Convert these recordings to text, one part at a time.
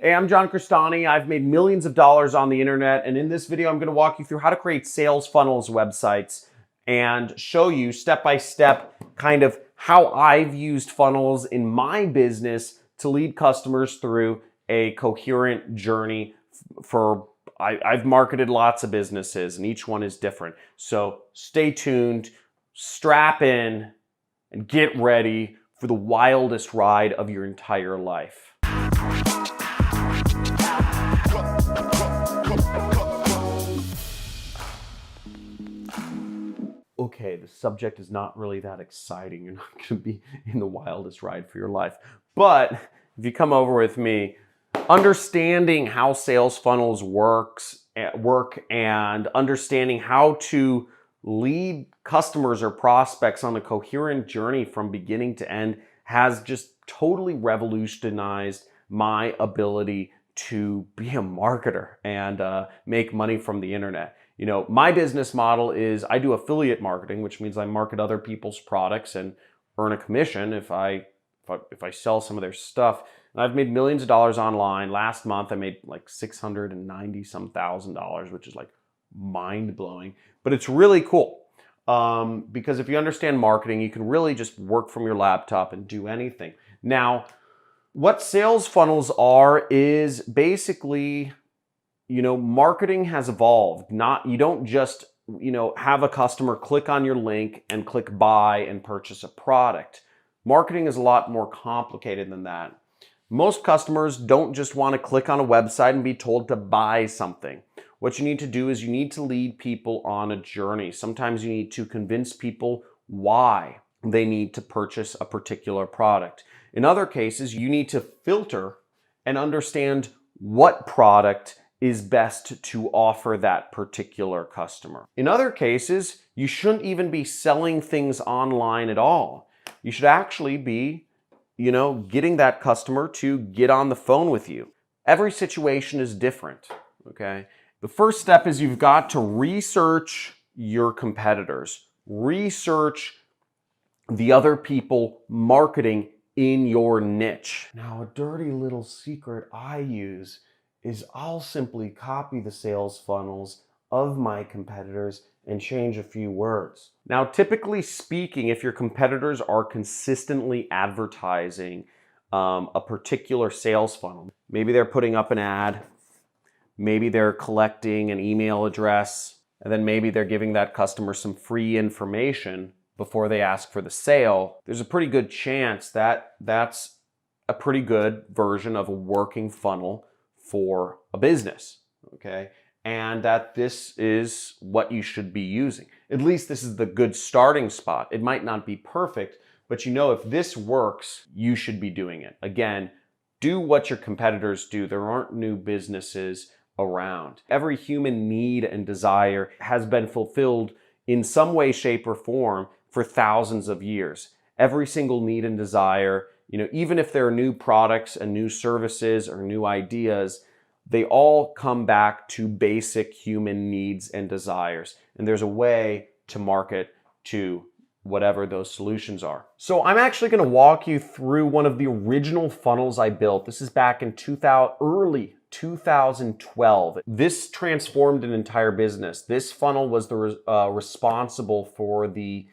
Hey, I'm John Crestani. I've made millions of dollars on the internet, and in this video, I'm going to walk you through how to create sales funnels websites and show you step by step kind of how I've used funnels in my business to lead customers through a coherent journey I've marketed lots of businesses, and each one is different. So stay tuned, strap in, and get ready for the wildest ride of your entire life. Okay, the subject is not really that exciting. You're not going to be in the wildest ride for your life. But if you come over with me, understanding how sales funnels work and understanding how to lead customers or prospects on a coherent journey from beginning to end has just totally revolutionized my ability to be a marketer and make money from the internet. You know, my business model is I do affiliate marketing, which means I market other people's products and earn a commission if I sell some of their stuff. And I've made millions of dollars online. Last month I made like $690,000, which is like mind blowing. But it's really cool because if you understand marketing, you can really just work from your laptop and do anything. Now, what sales funnels are is basically, you know, marketing has evolved. You don't just, have a customer click on your link and click buy and purchase a product. Marketing is a lot more complicated than that. Most customers don't just want to click on a website and be told to buy something. What you need to do is you need to lead people on a journey. Sometimes you need to convince people why they need to purchase a particular product. In other cases, you need to filter and understand what product is best to offer that particular customer. In other cases, you shouldn't even be selling things online at all. You should actually be, getting that customer to get on the phone with you. Every situation is different, okay? The first step is you've got to research your competitors. Research the other people marketing in your niche. Now, a dirty little secret I use is I'll simply copy the sales funnels of my competitors and change a few words. Now, typically speaking, if your competitors are consistently advertising a particular sales funnel, maybe they're putting up an ad, maybe they're collecting an email address, and then maybe they're giving that customer some free information before they ask for the sale, there's a pretty good chance that that's a pretty good version of a working funnel for a business, okay? And that this is what you should be using. At least this is the good starting spot. It might not be perfect, but if this works, you should be doing it. Again, do what your competitors do. There aren't new businesses around. Every human need and desire has been fulfilled in some way, shape, or form for thousands of years. Every single need and desire, even if there are new products and new services or new ideas, they all come back to basic human needs and desires. And there's a way to market to whatever those solutions are. So I'm actually going to walk you through one of the original funnels I built. This is back in early 2012. This transformed an entire business. This funnel was responsible for the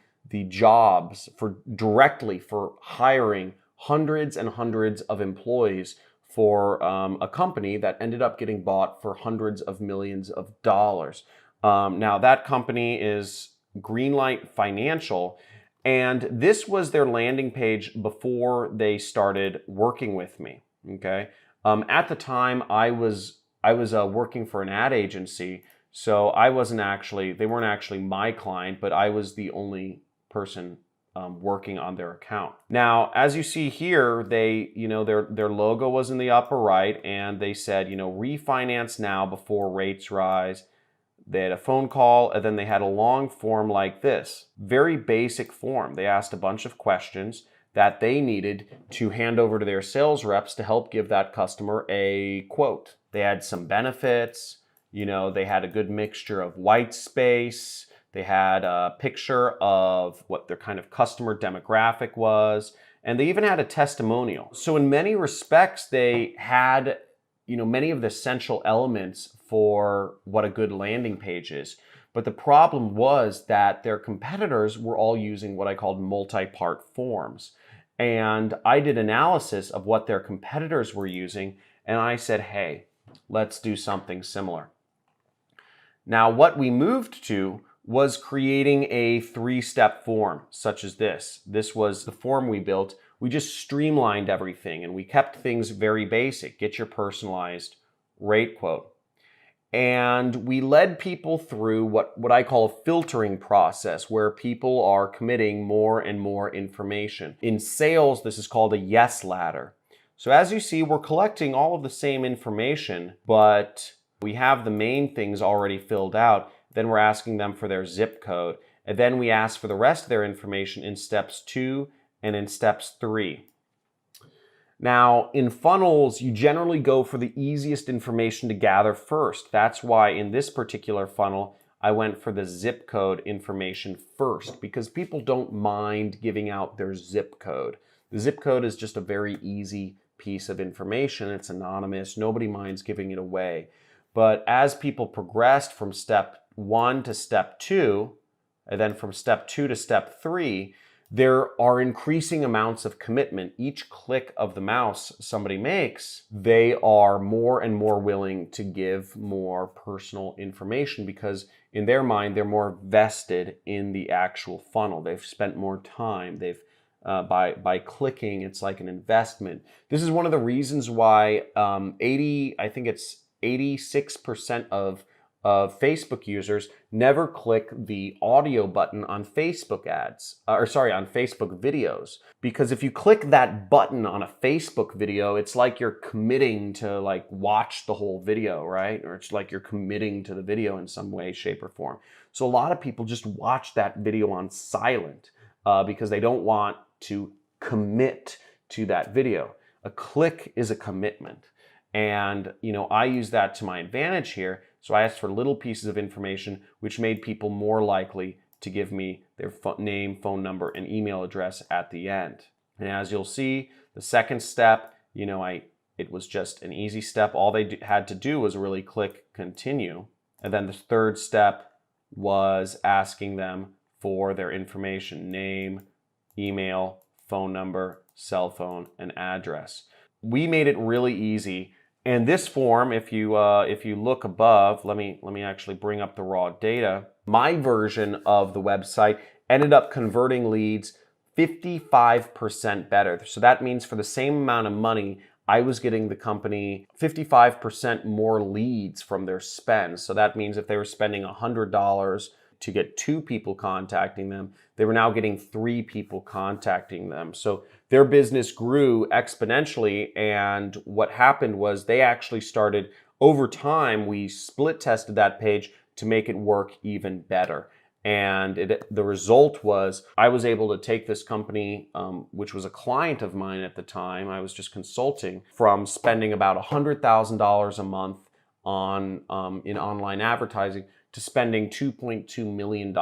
jobs directly for hiring hundreds and hundreds of employees for a company that ended up getting bought for hundreds of millions of dollars. Now that company is Greenlight Financial, and this was their landing page before they started working with me. Okay, at the time I was working for an ad agency, so they weren't actually my client, but I was the only person working on their account. Now, as you see here, they, their logo was in the upper right, and they said, refinance now before rates rise. They had a phone call, and then they had a long form like this. Very basic form. They asked a bunch of questions that they needed to hand over to their sales reps to help give that customer a quote. They had some benefits, they had a good mixture of white space. They had a picture of what their kind of customer demographic was, and they even had a testimonial. So in many respects, they had many of the essential elements for what a good landing page is. But the problem was that their competitors were all using what I called multi-part forms. And I did analysis of what their competitors were using, and I said, hey, let's do something similar. Now, what we moved to was creating a 3-step form, such as this. This was the form we built. We just streamlined everything, and we kept things very basic. Get your personalized rate quote. And we led people through what I call a filtering process, where people are committing more and more information. In sales, this is called a yes ladder. So as you see, we're collecting all of the same information, but we have the main things already filled out. Then we're asking them for their zip code. And then we ask for the rest of their information in steps 2 and in steps 3. Now, in funnels, you generally go for the easiest information to gather first. That's why in this particular funnel, I went for the zip code information first, because people don't mind giving out their zip code. The zip code is just a very easy piece of information. It's anonymous. Nobody minds giving it away. But as people progressed from step 1 to step 2, and then from step 2 to step 3, there are increasing amounts of commitment. Each click of the mouse somebody makes, they are more and more willing to give more personal information, because in their mind, they're more vested in the actual funnel. They've spent more time. They've by clicking, it's like an investment. This is one of the reasons why 86% of Facebook users never click the audio button on Facebook ads, on Facebook videos. Because if you click that button on a Facebook video, it's like you're committing to watch the whole video, right? Or it's like you're committing to the video in some way, shape, or form. So a lot of people just watch that video on silent because they don't want to commit to that video. A click is a commitment. And, I use that to my advantage here. So I asked for little pieces of information, which made people more likely to give me their name, phone number, and email address at the end. And as you'll see, the second step, it was just an easy step. All they had to do was really click continue. And then the third step was asking them for their information, name, email, phone number, cell phone, and address. We made it really easy. And this form, if you look above, let me actually bring up the raw data. My version of the website ended up converting leads 55% better. So that means for the same amount of money, I was getting the company 55% more leads from their spend. So that means if they were spending $100 to get 2 people contacting them, they were now getting 3 people contacting them. So their business grew exponentially, and what happened was they actually started, over time, we split tested that page to make it work even better. And the result was I was able to take this company, which was a client of mine at the time, I was just consulting, from spending about $100,000 a month on in online advertising to spending $2.2 million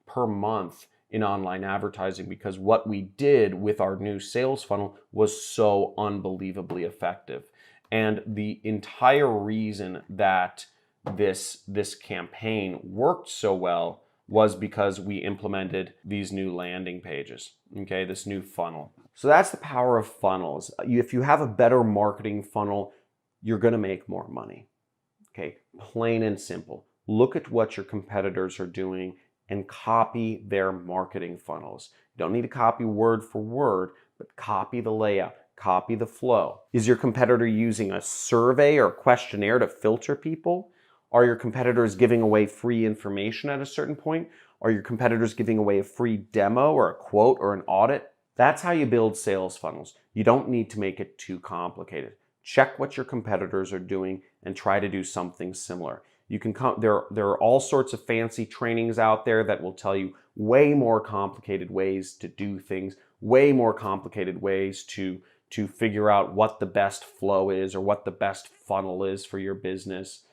per month in online advertising, because what we did with our new sales funnel was so unbelievably effective. And the entire reason that this campaign worked so well was because we implemented these new landing pages, okay, this new funnel. So that's the power of funnels. If you have a better marketing funnel, you're gonna make more money, okay, plain and simple. Look at what your competitors are doing and copy their marketing funnels. You don't need to copy word for word, but copy the layout, copy the flow. Is your competitor using a survey or questionnaire to filter people? Are your competitors giving away free information at a certain point? Are your competitors giving away a free demo or a quote or an audit? That's how you build sales funnels. You don't need to make it too complicated. Check what your competitors are doing and try to do something similar. You can there are all sorts of fancy trainings out there that will tell you way more complicated ways to do things, way more complicated ways to figure out what the best flow is or what the best funnel is for your business.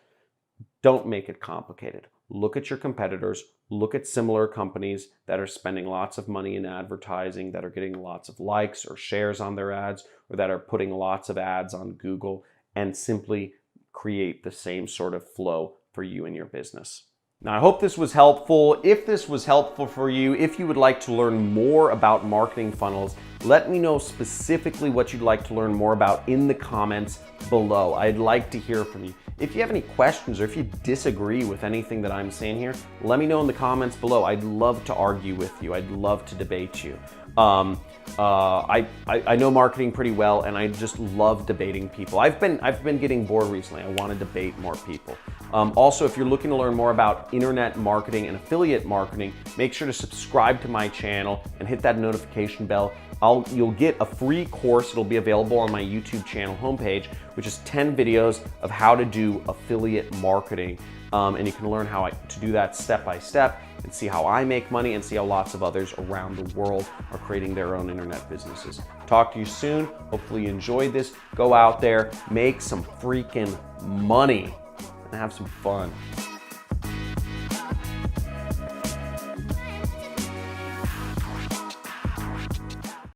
Don't make it complicated. Look at your competitors, look at similar companies that are spending lots of money in advertising, that are getting lots of likes or shares on their ads, or that are putting lots of ads on Google, and simply create the same sort of flow for you and your business. Now, I hope this was helpful. If this was helpful for you, if you would like to learn more about marketing funnels, let me know specifically what you'd like to learn more about in the comments below. I'd like to hear from you. If you have any questions or if you disagree with anything that I'm saying here, let me know in the comments below. I'd love to argue with you. I'd love to debate you. I know marketing pretty well, and I just love debating people. I've been getting bored recently. I want to debate more people. Also, if you're looking to learn more about internet marketing and affiliate marketing, make sure to subscribe to my channel and hit that notification bell. You'll get a free course. It'll be available on my YouTube channel homepage, which is 10 videos of how to do affiliate marketing. And you can learn how to do that step by step and see how I make money and see how lots of others around the world are creating their own internet businesses. Talk to you soon. Hopefully you enjoyed this. Go out there, make some freaking money, and have some fun.